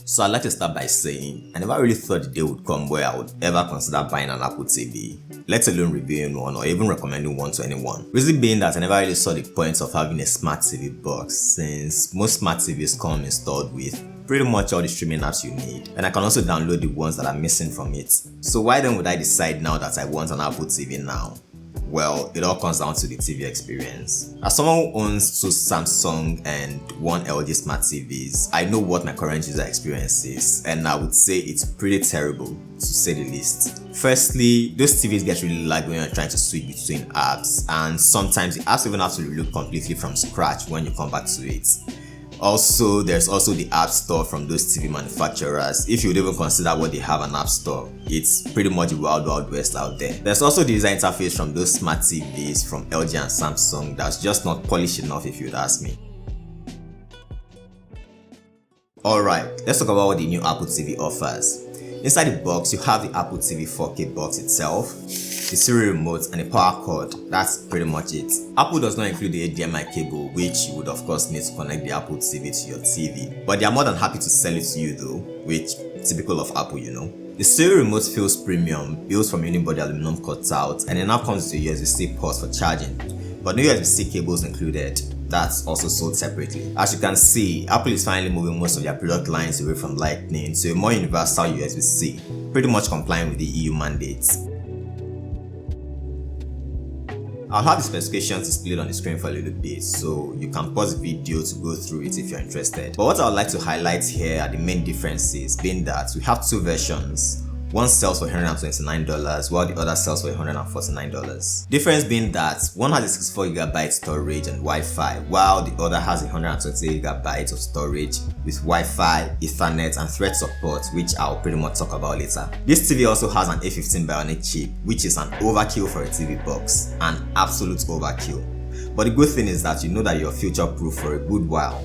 So I'd like to start by saying, I never really thought the day would come where I would ever consider buying an Apple TV, let alone reviewing one or even recommending one to anyone. Reason being that I never really saw the point of having a smart TV box, since most smart TVs come installed with pretty much all the streaming apps you need, and I can also download the ones that are missing from it. So why then would I decide now that I want an Apple TV now? Well, it all comes down to the TV experience. As someone who owns 2 Samsung and 1 LG Smart TVs, I know what my current user experience is, and I would say it's pretty terrible, to say the least. Firstly, those TVs get really laggy when you're trying to switch between apps, and sometimes the apps even have to reload completely from scratch when you come back to it. Also, there's also the app store from those TV manufacturers. If you would even consider what they have an app store, it's pretty much the wild west out there. There's also the user interface from those smart TVs from LG and Samsung that's just not polished enough, if you'd ask me. Alright, let's talk about what the new Apple TV offers. Inside the box, you have the Apple TV 4K box itself, the Siri remote, and a power cord. That's pretty much it. Apple does not include the HDMI cable, which you would of course need to connect the Apple TV to your TV, but they are more than happy to sell it to you though, which typical of Apple, you know. The Siri remote feels premium, built from unibody aluminum cutout, and it now comes with a USB-C port for charging, but no USB-C cables included. That's also sold separately. As you can see, Apple is finally moving most of their product lines away from Lightning to a more universal USB-C, pretty much complying with the EU mandates. I'll have the specifications displayed on the screen for a little bit, so you can pause the video to go through it if you're interested. But what I would like to highlight here are the main differences, being that we have 2 versions. One sells for $129 while the other sells for $149. Difference being that one has a 64GB storage and Wi-Fi, while the other has 128GB of storage with Wi-Fi, Ethernet, and Thread support, which I'll pretty much talk about later. This TV also has an A15 Bionic chip, which is an overkill for a TV box, an absolute overkill. But the good thing is that you know that you're future-proof for a good while.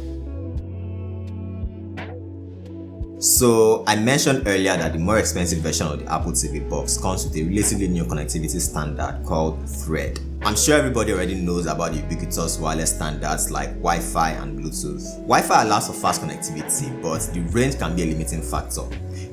So I mentioned earlier that the more expensive version of the Apple TV box comes with a relatively new connectivity standard called Thread. I'm sure everybody already knows about the ubiquitous wireless standards like Wi-Fi and Bluetooth. Wi-Fi allows for fast connectivity, but the range can be a limiting factor.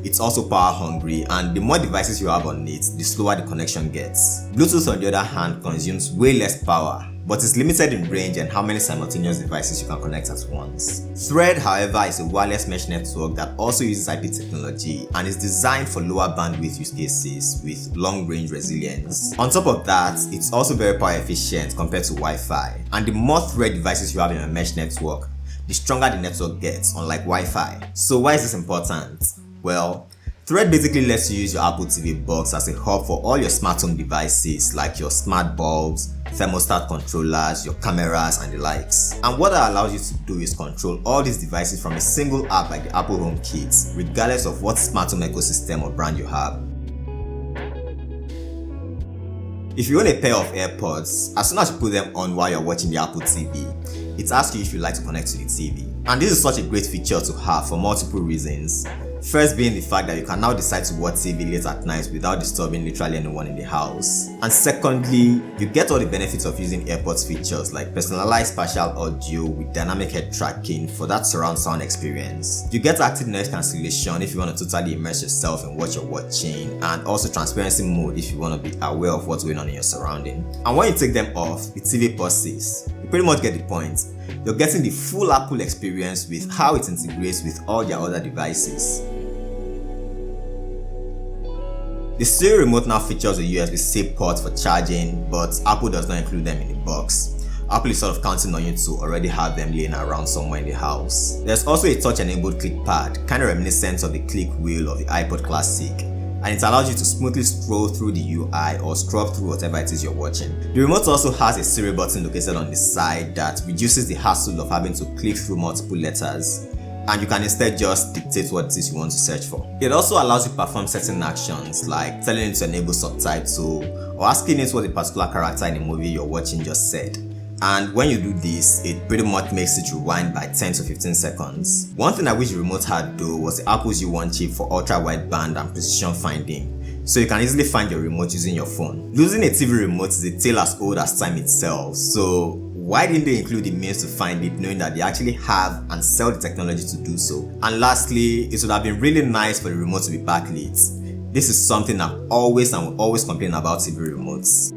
It's also power hungry, and the more devices you have on it, the slower the connection gets. Bluetooth, on the other hand, consumes way less power, but is limited in range and how many simultaneous devices you can connect at once. Thread, however, is a wireless mesh network that also uses IP technology and is designed for lower bandwidth use cases with long-range resilience. On top of that, it's also very power efficient compared to Wi-Fi, and the more Thread devices you have in a mesh network, the stronger the network gets, unlike Wi-Fi. So why is this important? Well, Thread basically lets you use your Apple TV box as a hub for all your smart home devices like your smart bulbs, thermostat controllers, your cameras, and the likes. And what that allows you to do is control all these devices from a single app like the Apple Home Kit, regardless of what smart home ecosystem or brand you have. If you own a pair of AirPods, as soon as you put them on while you're watching the Apple TV, it asks you if you'd like to connect to the TV. And this is such a great feature to have for multiple reasons. First being the fact that you can now decide to watch TV late at night without disturbing literally anyone in the house. And secondly, you get all the benefits of using AirPods features like personalized spatial audio with dynamic head tracking for that surround sound experience. You get active noise cancellation if you want to totally immerse yourself in what you're watching, and also transparency mode if you want to be aware of what's going on in your surrounding. And when you take them off, the TV pauses. You pretty much get the point. You're getting the full Apple experience with how it integrates with all their other devices. The Siri remote now features a USB-C port for charging, but Apple does not include them in the box. Apple is sort of counting on you to already have them laying around somewhere in the house. There's also a touch-enabled click pad, kind of reminiscent of the click wheel of the iPod Classic, and it allows you to smoothly scroll through the UI or scrub through whatever it is you're watching. The remote also has a Siri button located on the side that reduces the hassle of having to click through multiple letters, and you can instead just dictate what it is you want to search for. It also allows you to perform certain actions like telling it to enable subtitle or asking it what a particular character in the movie you're watching just said. And when you do this, it pretty much makes it rewind by 10 to 15 seconds. One thing I wish the remote had though was the Apple's U1 chip for ultra wideband and precision finding. so you can easily find your remote using your phone. Losing a TV remote is a tale as old as time itself, so why didn't they include the means to find it, knowing that they actually have and sell the technology to do so? And lastly, it would have been really nice for the remote to be backlit. This is something I've always and will always complain about TV remotes.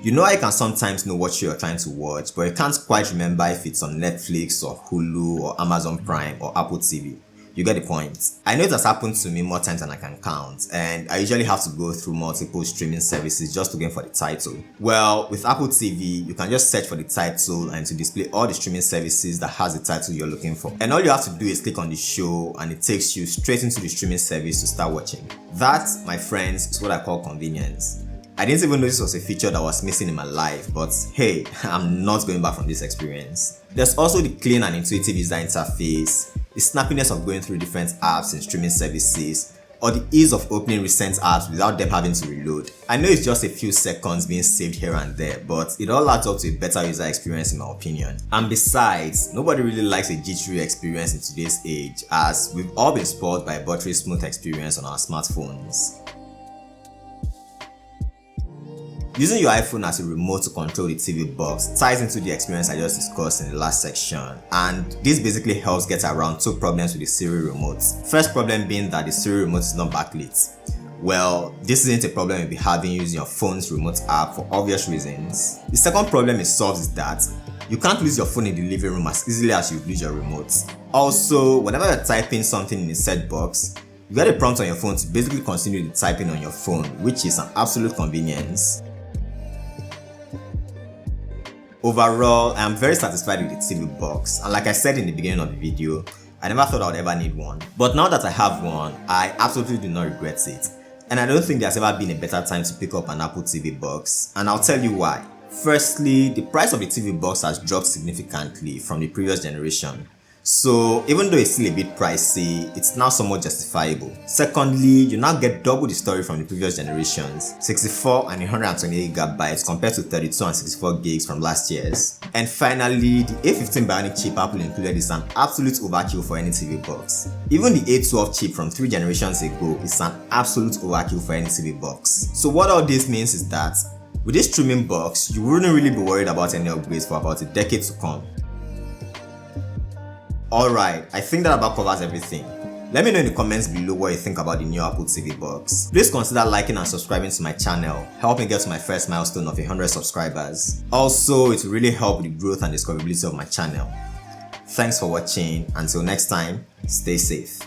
You know, I can sometimes know what you're trying to watch, but you can't quite remember if it's on Netflix or Hulu or Amazon Prime or Apple TV. You get the point. I know it has happened to me more times than I can count, and I usually have to go through multiple streaming services just looking for the title. Well, with Apple TV, you can just search for the title and to display all the streaming services that has the title you're looking for. And all you have to do is click on the show and it takes you straight into the streaming service to start watching. That, my friends, is what I call convenience. I didn't even know this was a feature that was missing in my life, but hey, I'm not going back from this experience. There's also the clean and intuitive user interface, the snappiness of going through different apps and streaming services, or the ease of opening recent apps without them having to reload. I know it's just a few seconds being saved here and there, but it all adds up to a better user experience in my opinion. And besides, nobody really likes a jittery experience in today's age, as we've all been spoiled by a buttery smooth experience on our smartphones. Using your iPhone as a remote to control the TV box ties into the experience I just discussed in the last section, and this basically helps get around two problems with the Siri remote. First problem being that the Siri remote is not backlit. Well, this isn't a problem you'll be having using your phone's remote app for obvious reasons. The second problem it solves is that you can't lose your phone in the living room as easily as you lose your remote. Also, whenever you're typing something in a set box, you get a prompt on your phone to basically continue the typing on your phone, which is an absolute convenience. Overall, I am very satisfied with the TV box, and like I said in the beginning of the video, I never thought I would ever need one. But now that I have one, I absolutely do not regret it. And I don't think there's ever been a better time to pick up an Apple TV box, and I'll tell you why. Firstly, the price of the TV box has dropped significantly from the previous generation. So even though it's still a bit pricey, it's now somewhat justifiable. Secondly, you now get double the storage from the previous generations, 64 and 128 GB compared to 32 and 64 gigs from last year's. And finally, the A15 Bionic chip Apple included is an absolute overkill for any TV box. Even the A12 chip from 3 generations ago is an absolute overkill for any TV box. So what all this means is that with this streaming box, you wouldn't really be worried about any upgrades for about a decade to come. Alright, I think that about covers everything. Let me know in the comments below what you think about the new Apple TV box. Please consider liking and subscribing to my channel, help me get to my first milestone of 100 subscribers. Also, it will really help with the growth and discoverability of my channel. Thanks for watching. Until next time, stay safe.